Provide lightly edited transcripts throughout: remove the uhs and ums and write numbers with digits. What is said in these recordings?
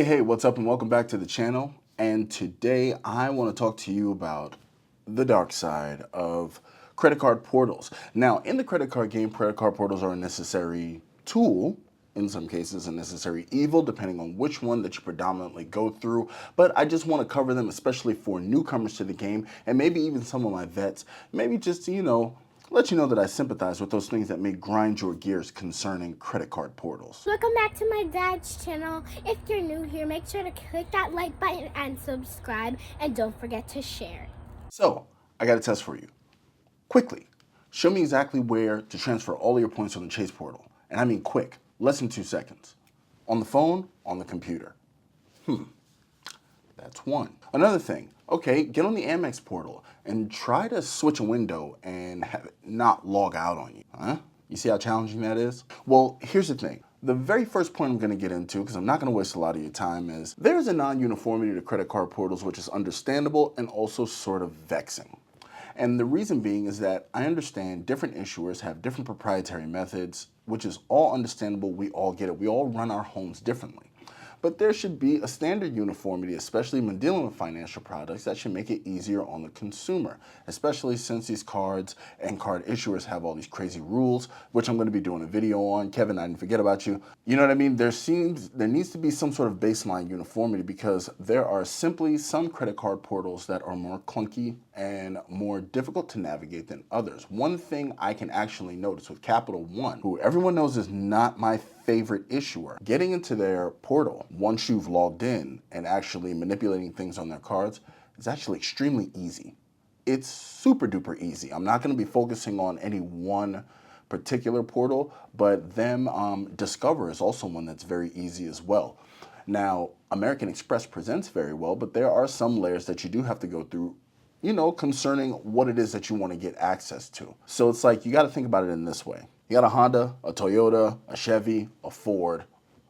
Hey, what's up and welcome back to the channel. And today I want to talk to you about the dark side of credit card portals. Now, in the credit card game, credit card portals are a necessary tool, in some cases a necessary evil, depending on which one that you predominantly go through. But I just want to cover them, especially for newcomers to the game, and maybe even some of my vets, maybe just to, let you know that I sympathize with those things that may grind your gears concerning credit card portals. Welcome back to my dad's channel. If you're new here, make sure to click that like button and subscribe, and don't forget to share. So, I got a test for you. Quickly, show me exactly where to transfer all of your points on the Chase portal. And I mean quick, less than 2 seconds. On the phone, on the computer. That's one. Another thing, okay, get on the Amex portal and try to switch a window and have it not log out on you. Huh? You see how challenging that is? Well, here's the thing. The very first point I'm going to get into, because I'm not going to waste a lot of your time, is there's a non-uniformity to credit card portals, which is understandable and also sort of vexing. And the reason being is that I understand different issuers have different proprietary methods, which is all understandable. We all get it. We all run our homes differently. But there should be a standard uniformity, especially when dealing with financial products, that should make it easier on the consumer, especially since these cards and card issuers have all these crazy rules, which I'm going to be doing a video on. Kevin, I didn't forget about you. You know what I mean? There needs to be some sort of baseline uniformity, because there are simply some credit card portals that are more clunky and more difficult to navigate than others. One thing I can actually notice with Capital One, who everyone knows is not my favorite issuer, getting into their portal once you've logged in and actually manipulating things on their cards is actually extremely easy. It's super duper easy. I'm not going to be focusing on any one particular portal, but Discover is also one that's very easy as well. Now, American Express presents very well, but there are some layers that you do have to go through, concerning what it is that you want to get access to. So it's like, you got to think about it in this way. You got a Honda, a Toyota, a Chevy, a Ford,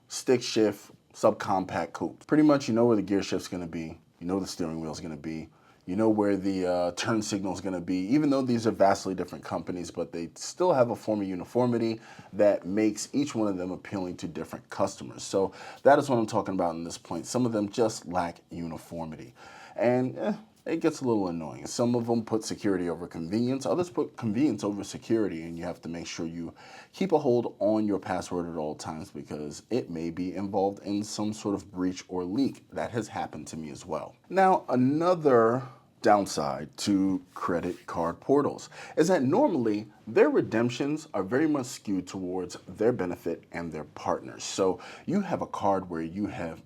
stick shift, subcompact coupe. Pretty much you know where the gear shift's going to be, you know the steering wheel's going to be, you know where the turn signal is going to be, even though these are vastly different companies, but they still have a form of uniformity that makes each one of them appealing to different customers. So that is what I'm talking about in this point. Some of them just lack uniformity. And it gets a little annoying. Some of them put security over convenience, others put convenience over security, and you have to make sure you keep a hold on your password at all times, because it may be involved in some sort of breach or leak. That has happened to me as well. Now, another downside to credit card portals is that normally their redemptions are very much skewed towards their benefit and their partners. So you have a card where you have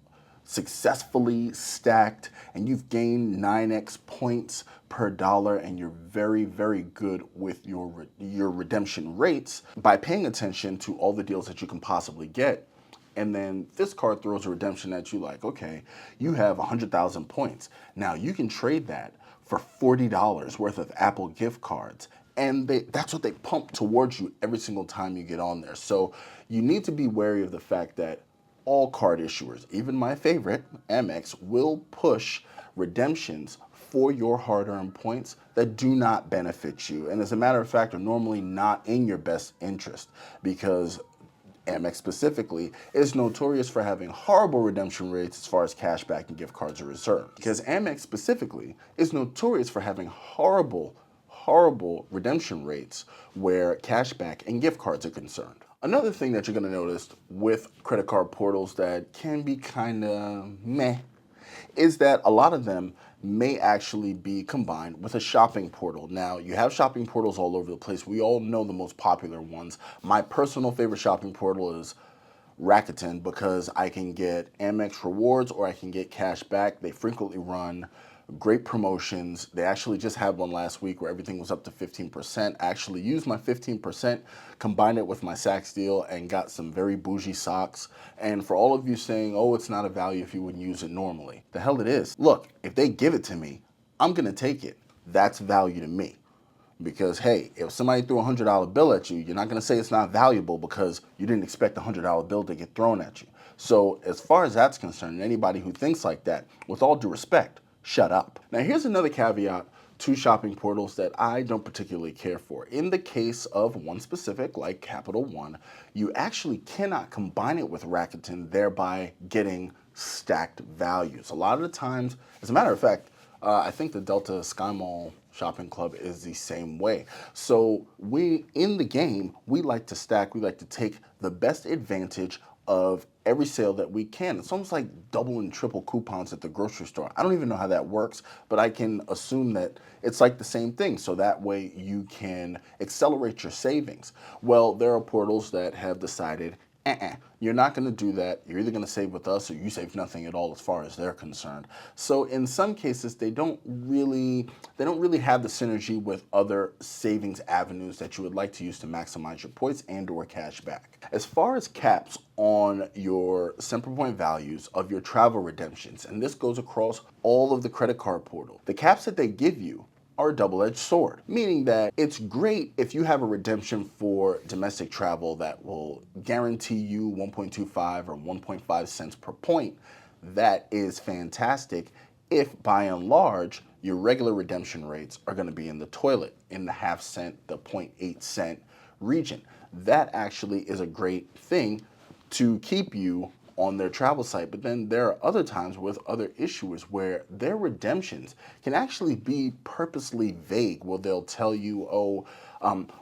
successfully stacked and you've gained 9x points per dollar, and you're very, very good with your redemption rates by paying attention to all the deals that you can possibly get. And then this card throws a redemption at you like, okay, you have 100,000 points. Now you can trade that for $40 worth of Apple gift cards. And that's what they pump towards you every single time you get on there. So you need to be wary of the fact that all card issuers, even my favorite, Amex, will push redemptions for your hard-earned points that do not benefit you. And as a matter of fact, are normally not in your best interest, because Amex specifically is notorious for having horrible redemption rates as far as cashback and gift cards are concerned. Because Amex specifically is notorious for having horrible redemption rates where cashback and gift cards are concerned. Another thing that you're going to notice with credit card portals that can be kind of meh is that a lot of them may actually be combined with a shopping portal. Now, you have shopping portals all over the place. We all know the most popular ones. My personal favorite shopping portal is Rakuten, because I can get Amex rewards or I can get cash back. They frequently run great promotions. They actually just had one last week where everything was up to 15%. I actually used my 15%, combined it with my Saks deal, and got some very bougie socks. And for all of you saying, oh, it's not a value if you wouldn't use it normally, the hell it is. Look, if they give it to me, I'm gonna take it. That's value to me. Because hey, if somebody threw a $100 bill at you, you're not gonna say it's not valuable because you didn't expect a $100 bill to get thrown at you. So as far as that's concerned, anybody who thinks like that, with all due respect, shut up. Now here's another caveat to shopping portals that I don't particularly care for. In the case of one specific, like Capital One, you actually cannot combine it with Rakuten, thereby getting stacked values. A lot of the times, as a matter of fact, I think the Delta Sky Mall Shopping Club is the same way. So in the game, we like to stack, we like to take the best advantage of every sale that we can. It's almost like double and triple coupons at the grocery store. I don't even know how that works, but I can assume that it's like the same thing. So that way you can accelerate your savings. Well, there are portals that have decided, you're not going to do that. You're either going to save with us or you save nothing at all as far as they're concerned. So in some cases, they don't really have the synergy with other savings avenues that you would like to use to maximize your points and or cash back. As far as caps on your Semper Point values of your travel redemptions, and this goes across all of the credit card portal, the caps that they give you are a double-edged sword, meaning that it's great if you have a redemption for domestic travel that will guarantee you 1.25 or 1.5 cents per point. That is fantastic if, by and large, your regular redemption rates are going to be in the toilet, in the half cent, the 0.8 cent region. That actually is a great thing to keep you on their travel site. But then there are other times with other issuers where their redemptions can actually be purposely vague, where they'll tell you,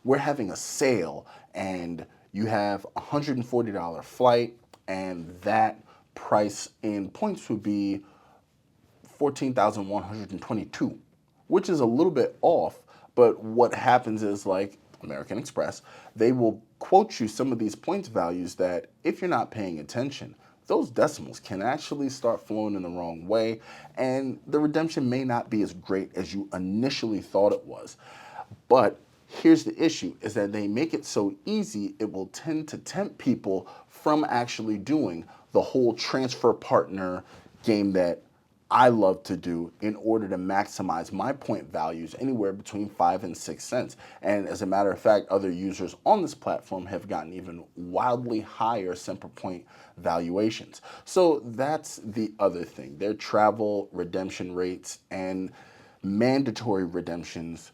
we're having a sale and you have a $140 flight and that price in points would be 14,122, which is a little bit off. But what happens is, like American Express, they will quote you some of these points values that if you're not paying attention, those decimals can actually start flowing in the wrong way, and the redemption may not be as great as you initially thought it was. But here's the issue, is that they make it so easy, it will tend to tempt people from actually doing the whole transfer partner game that I love to do in order to maximize my point values anywhere between 5 and 6 cents. And as a matter of fact, other users on this platform have gotten even wildly higher Semper Point valuations. So that's the other thing. Their travel redemption rates and mandatory redemptions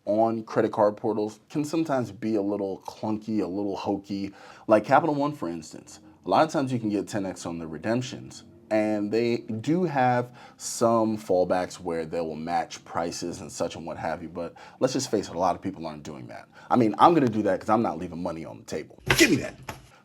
on credit card portals can sometimes be a little clunky, a little hokey. Like Capital One, for instance. A lot of times you can get 10x on the redemptions, and they do have some fallbacks where they will match prices and such and what have you, but let's just face it, a lot of people aren't doing that. I mean, I'm gonna do that because I'm not leaving money on the table. Give me that.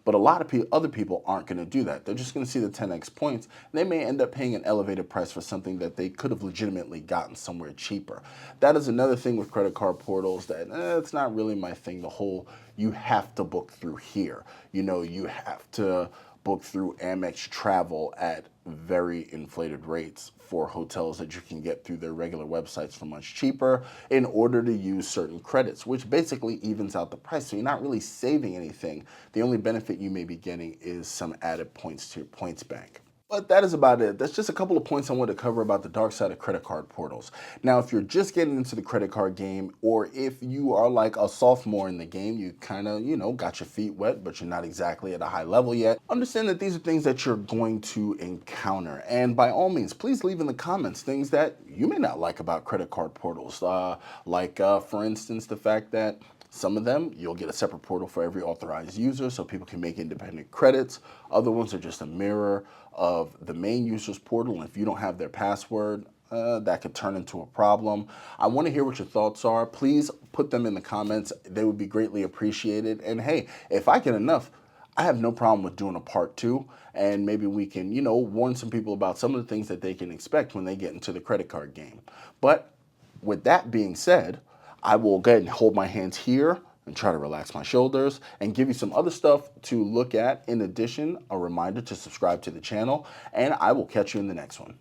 But a lot of other people aren't going to do that. They're just going to see the 10x points, and they may end up paying an elevated price for something that they could have legitimately gotten somewhere cheaper. That is another thing with credit card portals that it's not really my thing. The whole, you have to book through here. You know, you have to book through Amex Travel at very inflated rates for hotels that you can get through their regular websites for much cheaper in order to use certain credits, which basically evens out the price. So you're not really saving anything. The only benefit you may be getting is some added points to your points bank. But that is about it. That's just a couple of points I wanted to cover about the dark side of credit card portals. Now, if you're just getting into the credit card game, or if you are like a sophomore in the game, you kind of, got your feet wet, but you're not exactly at a high level yet, understand that these are things that you're going to encounter. And by all means, please leave in the comments things that you may not like about credit card portals. For instance, the fact that some of them, you'll get a separate portal for every authorized user so people can make independent credits. Other ones are just a mirror of the main user's portal, and if you don't have their password, that could turn into a problem. I want to hear what your thoughts are. Please put them in the comments. They would be greatly appreciated. And hey, if I get enough, I have no problem with doing a part 2, and maybe we can, warn some people about some of the things that they can expect when they get into the credit card game. But with that being said, I will go ahead and hold my hands here and try to relax my shoulders and give you some other stuff to look at. In addition, a reminder to subscribe to the channel, and I will catch you in the next one.